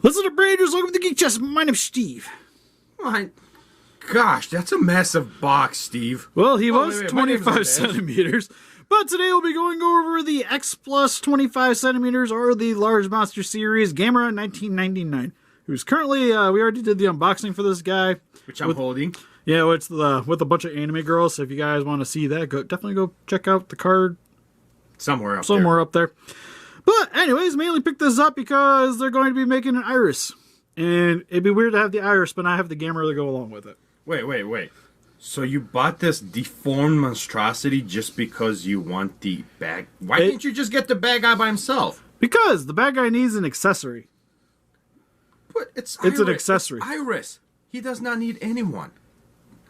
Listen to Branders, welcome to the Geek Chest. My name's Steve. My gosh, that's a massive box, Steve. Well, he was 25 centimeters. But today we'll be going over the X Plus 25 centimeters or the Large Monster Series Gamera 1999. Who's currently, we already did the unboxing for this guy. Which I'm holding. Yeah, it's with a bunch of anime girls. So if you guys want to see that, definitely go check out the card. Somewhere up there. But anyways, mainly picked this up because they're going to be making an iris. And it'd be weird to have the iris, but not have the Gamera to go along with it. Wait. So you bought this deformed monstrosity just because you want the bag? Why didn't you just get the bad guy by himself? Because the bad guy needs an accessory. But it's an accessory. It's Iris. He does not need anyone.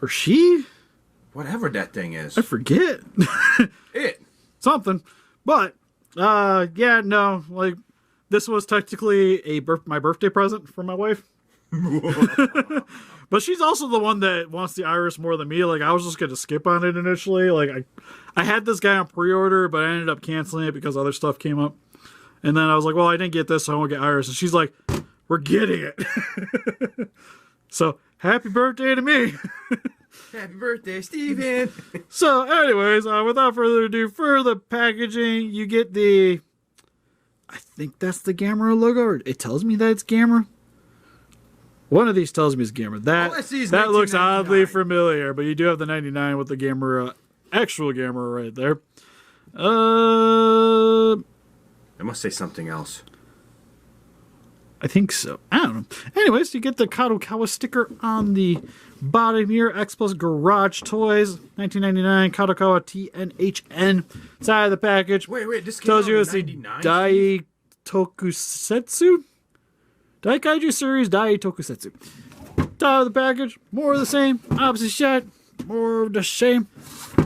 Or she? Whatever that thing is. I forget. Something. But, yeah, no. Like, this was technically my birthday present for my wife. But she's also the one that wants the iris more than me. Like, I was just going to skip on it initially. Like, I had this guy on pre-order, but I ended up canceling it because other stuff came up. And then I was like, well, I didn't get this, so I won't get iris. And she's like, we're getting it. So, happy birthday to me. Happy birthday, Steven. So, anyways, without further ado, for the packaging, you get the... I think that's the Gamera logo, or it tells me that it's Gamera. One of these tells me it's Gamera. That looks oddly familiar, but you do have the 99 with the Gamera, actual Gamera right there. I must say something else. I think so. I don't know. Anyways, you get the Kadokawa sticker on the bottom here. X Plus Garage Toys, 1999. Kadokawa TNHN. Side of the package. Wait. This tells you it's the Daitokusetsu? Daikaiju series Daitokusetsu. Top of the package. More of the same. Opposite shot. More of the same.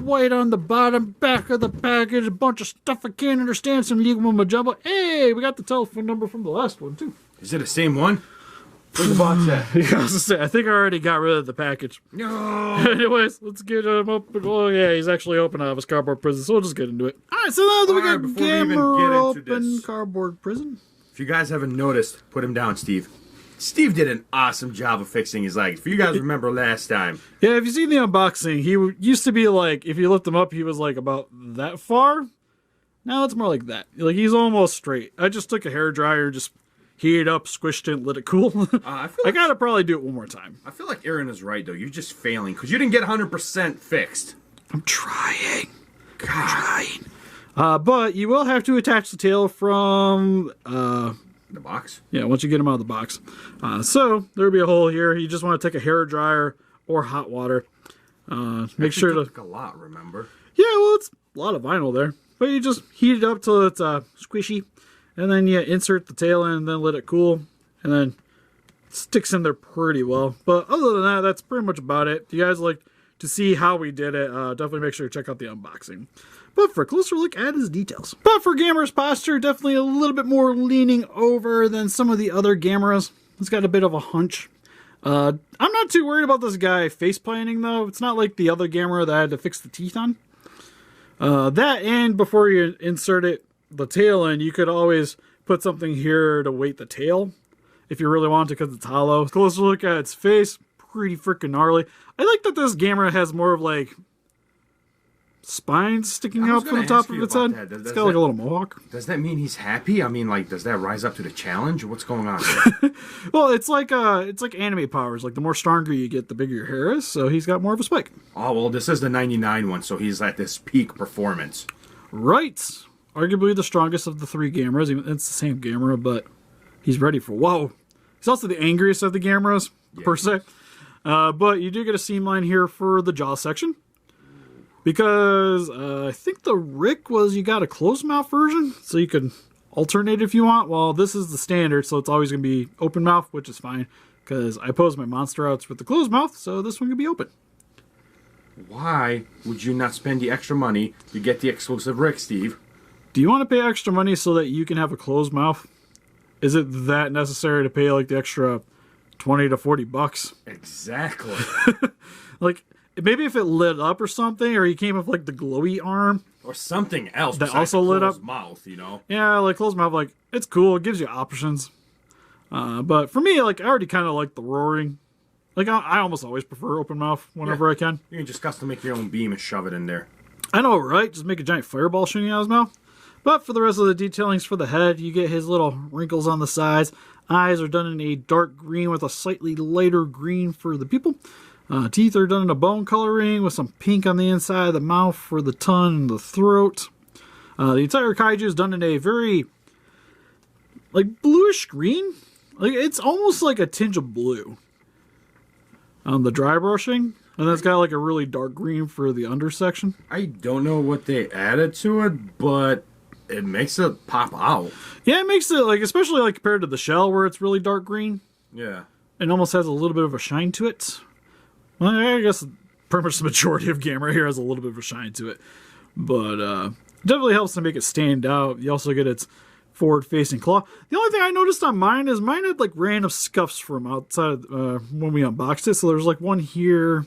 White on the bottom. Back of the package. A bunch of stuff I can't understand. Some legal jumbo. Hey, we got the telephone number from the last one, too. Is it the same one? Where's the box at? Yeah, I was gonna say, I think I already got rid of the package. No. Anyways, let's get him open. Oh, yeah, he's actually open out of his cardboard prison, so we'll just get into it. Alright, so now that we got Gamera open cardboard prison. If you guys haven't noticed, put him down, Steve. Steve did an awesome job of fixing his legs. If you guys remember last time. Yeah, if you see the unboxing, he used to be like, if you lift him up, he was like about that far. Now it's more like that. Like, he's almost straight. I just took a hairdryer, just heat it up, squished it, let it cool. I gotta probably do it one more time. I feel like Aaron is right, though. You're just failing, because you didn't get 100% fixed. I'm trying. But you will have to attach the tail from... the box? Yeah, once you get them out of the box. So, there'll be a hole here. You just want to take a hairdryer or hot water. Make sure to... Took a lot, remember? Yeah, well, it's a lot of vinyl there. But you just heat it up till it's squishy. And then you insert the tail in and then let it cool. And then it sticks in there pretty well. But other than that, that's pretty much about it. If you guys like to see how we did it, definitely make sure to check out the unboxing. But for a closer look at his details. But for Gamera's posture, definitely a little bit more leaning over than some of the other Gameras. It's got a bit of a hunch. I'm not too worried about this guy face planting though. It's not like the other Gamera that I had to fix the teeth on. That and before you insert the tail in, you could always put something here to weight the tail if you really want to, because it's hollow. Closer look at its face, pretty freaking gnarly. I like that this Gamera has more of like spines sticking out from the top of its head. It's got like a little mohawk. Does that mean he's happy? I mean, like, does that rise up to the challenge? What's going on here? Well, it's like anime powers. Like, the more stronger you get, the bigger your hair is. So he's got more of a spike. Oh, well, this is the 99 one, so he's at this peak performance. Right. Arguably the strongest of the three Gameras. It's the same Gamera, but he's ready for... Whoa! He's also the angriest of the Gameras, per se. But you do get a seam line here for the jaw section. Because I think the Rick was you got a closed mouth version, so you can alternate if you want. Well, this is the standard, so it's always going to be open mouth, which is fine. Because I pose my monster outs with the closed mouth, so this one can be open. Why would you not spend the extra money to get the exclusive Rick, Steve? Do you want to pay extra money so that you can have a closed mouth? Is it that necessary to pay like the extra 20 to 40 bucks? Exactly. Like, maybe if it lit up or something, or he came with like the glowy arm. Or something else that also lit up. Mouth, you know? Yeah, like closed mouth, like, it's cool. It gives you options. But for me, like, I already kind of like the roaring. Like, I almost always prefer open mouth whenever I can. You can just custom make your own beam and shove it in there. I know, right? Just make a giant fireball shooting out of his mouth. But for the rest of the detailings for the head, you get his little wrinkles on the sides. Eyes are done in a dark green with a slightly lighter green for the pupil. Teeth are done in a bone coloring with some pink on the inside of the mouth for the tongue and the throat. The entire kaiju is done in a very, like, bluish green. Like, it's almost like a tinge of blue on the dry brushing. And then it's got like a really dark green for the undersection. I don't know what they added to it, but it makes it pop out. Yeah, it makes it, like, especially like compared to the shell where it's really dark green. Yeah. It almost has a little bit of a shine to it. Well, I guess pretty much the majority of Gamera here has a little bit of a shine to it. But definitely helps to make it stand out. You also get its forward-facing claw. The only thing I noticed on mine is mine had like random scuffs from outside when we unboxed it. So there's like one here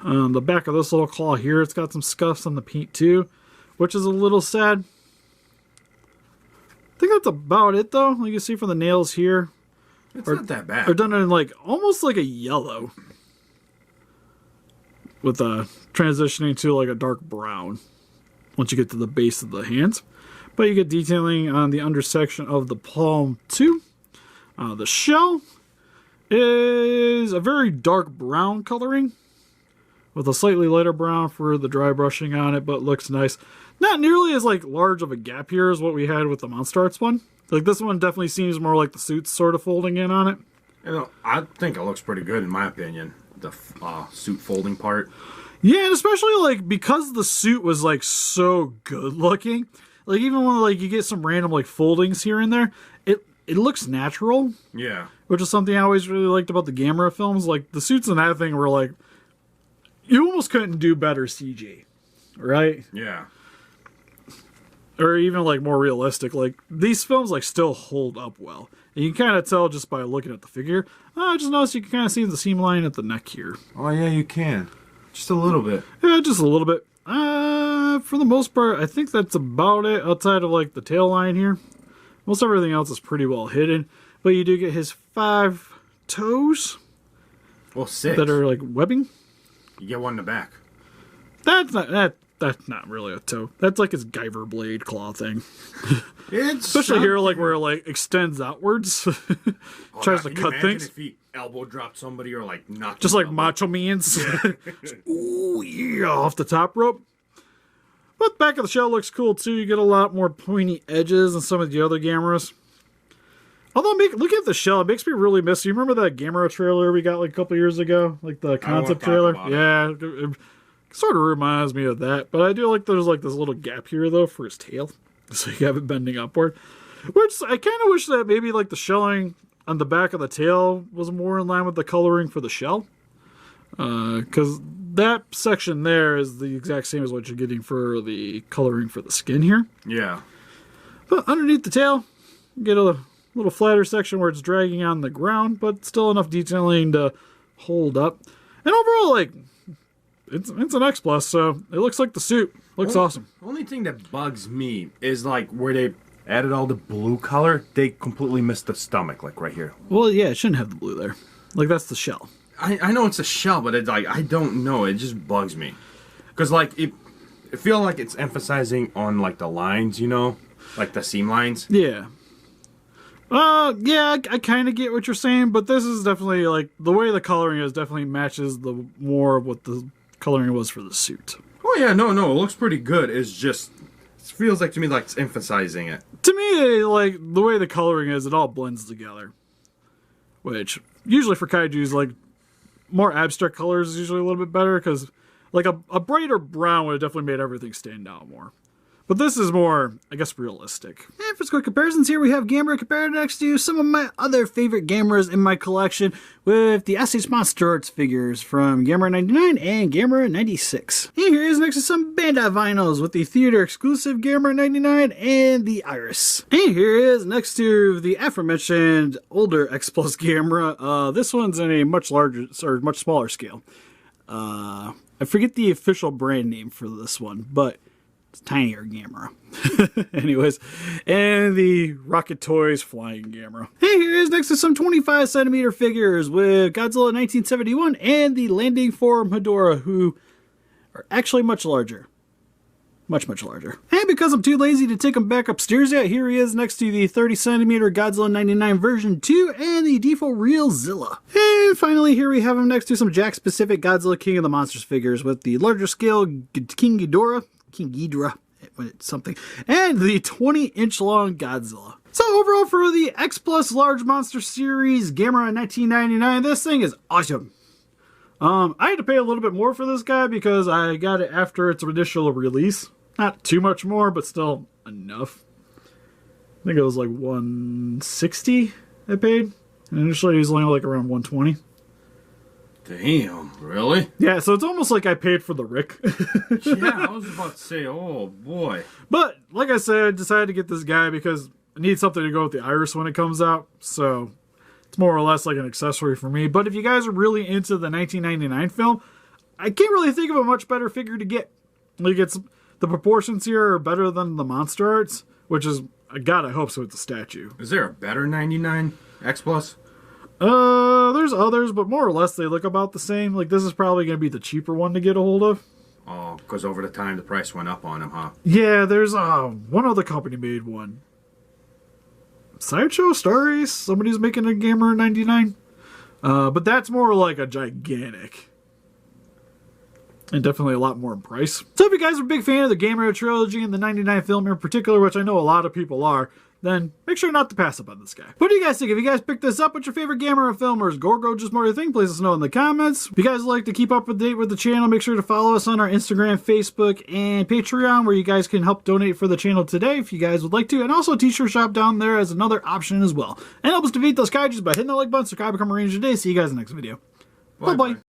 on the back of this little claw here. It's got some scuffs on the paint too, which is a little sad. I think that's about it though. You can see from the nails here. It's not that bad. They're done in like almost like a yellow, with transitioning to like a dark brown once you get to the base of the hands. But you get detailing on the undersection of the palm too. The shell is a very dark brown coloring with a slightly lighter brown for the dry brushing on it, but looks nice. Not nearly as like large of a gap here as what we had with the Monster Arts one. Like this one definitely seems more like the suit's sort of folding in on it. You know, I think it looks pretty good in my opinion. The suit folding part. Yeah, and especially like because the suit was like so good looking. Like even when like you get some random like foldings here and there, it looks natural. Yeah. Which is something I always really liked about the Gamera films. Like the suits and that thing were like, you almost couldn't do better CG, right? Yeah. Or even like more realistic. Like these films like still hold up well. And you can kind of tell just by looking at the figure. I just noticed you can kind of see the seam line at the neck here. Oh yeah, you can. Just a little bit. Yeah, just a little bit. For the most part, I think that's about it outside of like the tail line here. Most everything else is pretty well hidden. But you do get his 5 toes. Well, 6. That are like webbing. You get one in the back. That's not really a toe. That's like his Guyver blade claw thing. It's especially here, like where it like extends outwards, tries to cut things. If he elbow dropped somebody or like knocked, just like Macho Man's. Yeah. Ooh, yeah, off the top rope. But the back of the shell looks cool too. You get a lot more pointy edges than some of the other Gameras. Although, looking at the shell, it makes me really miss. You remember that Gamera trailer we got like a couple years ago, like the concept trailer? Yeah. It sort of reminds me of that, but I do like there's like this little gap here though for his tail, so you have it bending upward. Which I kind of wish that maybe like the shelling on the back of the tail was more in line with the coloring for the shell, because that section there is the exact same as what you're getting for the coloring for the skin here. Yeah. But underneath the tail, you get a little flatter section where it's dragging on the ground, but still enough detailing to hold up. And overall, like, it's an X Plus, so it looks like the suit. Looks awesome. The only thing that bugs me is like where they added all the blue color, they completely missed the stomach, like right here. Well, yeah, it shouldn't have the blue there. Like, that's the shell. I know it's a shell, but it's like, I don't know. It just bugs me. Because, like, I feel like it's emphasizing on, like, the lines, you know? Like, the seam lines. Yeah. Yeah, I kind of get what you're saying, but this is definitely, like, the way the coloring is definitely matches the more of what the coloring was for the suit. Oh, yeah, no, it looks pretty good. It's just, it feels like to me like it's emphasizing it. To me, like, the way the coloring is, it all blends together. Which, usually for kaijus, like, more abstract colors is usually a little bit better, because, like, a brighter brown would have definitely made everything stand out more. But this is more, I guess, realistic. And for some quick comparisons here, we have Gamera compared next to some of my other favorite Gameras in my collection with the SH Monster Arts figures from Gamera 99 and Gamera 96. And here is next to some Bandai vinyls with the theater exclusive Gamera 99 and the Iris. And here is next to the aforementioned older X Plus Gamera. This one's in a much larger, or much smaller scale. I forget the official brand name for this one, but It's tinier Gamera. Anyways, and the Rocket Toys flying Gamera. Hey, here is next to some 25 centimeter figures with Godzilla 1971 and the landing form Hedorah, who are actually much larger. Much larger. And because I'm too lazy to take him back upstairs yet, here he is next to the 30 centimeter Godzilla 99 version 2 and the default Real Zilla. And finally, here we have him next to some Jack specific Godzilla King of the Monsters figures with the larger scale King Ghidorah, something, and the 20-inch long Godzilla. So overall, for the X Plus Large Monster Series Gamera 1999, this thing is awesome. I had to pay a little bit more for this guy because I got it after its initial release. Not too much more, but still enough. I think it was like $160 I paid. And initially it was only like around $120. Damn, really? Yeah, so it's almost like I paid for the Rick. Yeah, I was about to say, oh boy. But, like I said, I decided to get this guy because I need something to go with the Iris when it comes out. So it's more or less like an accessory for me. But if you guys are really into the 1999 film, I can't really think of a much better figure to get. Like, the proportions here are better than the Monster Arts, which is, God, I hope so, it's a statue. Is there a better 99 X Plus? There's others, but more or less they look about the same. Like, this is probably going to be the cheaper one to get a hold of. Oh, because over the time the price went up on them, huh? Yeah, there's one other company made one. Sideshow Stories? Somebody's making a Gamera 99. But that's more like a gigantic. And definitely a lot more in price. So if you guys are a big fan of the Gamera trilogy and the 99 film in particular, which I know a lot of people are, then make sure not to pass up on this guy. What do you guys think? If you guys picked this up, what's your favorite Gamera film, or is Gorgo just more your thing? Please let us know in the comments. If you guys like to keep up to date with the channel, make sure to follow us on our Instagram, Facebook, and Patreon, where you guys can help donate for the channel today if you guys would like to. And also t-shirt shop down there as another option as well. And help us defeat those kaijus by hitting that like button, subscribe, become a ranger today. See you guys in the next video. Bye-bye.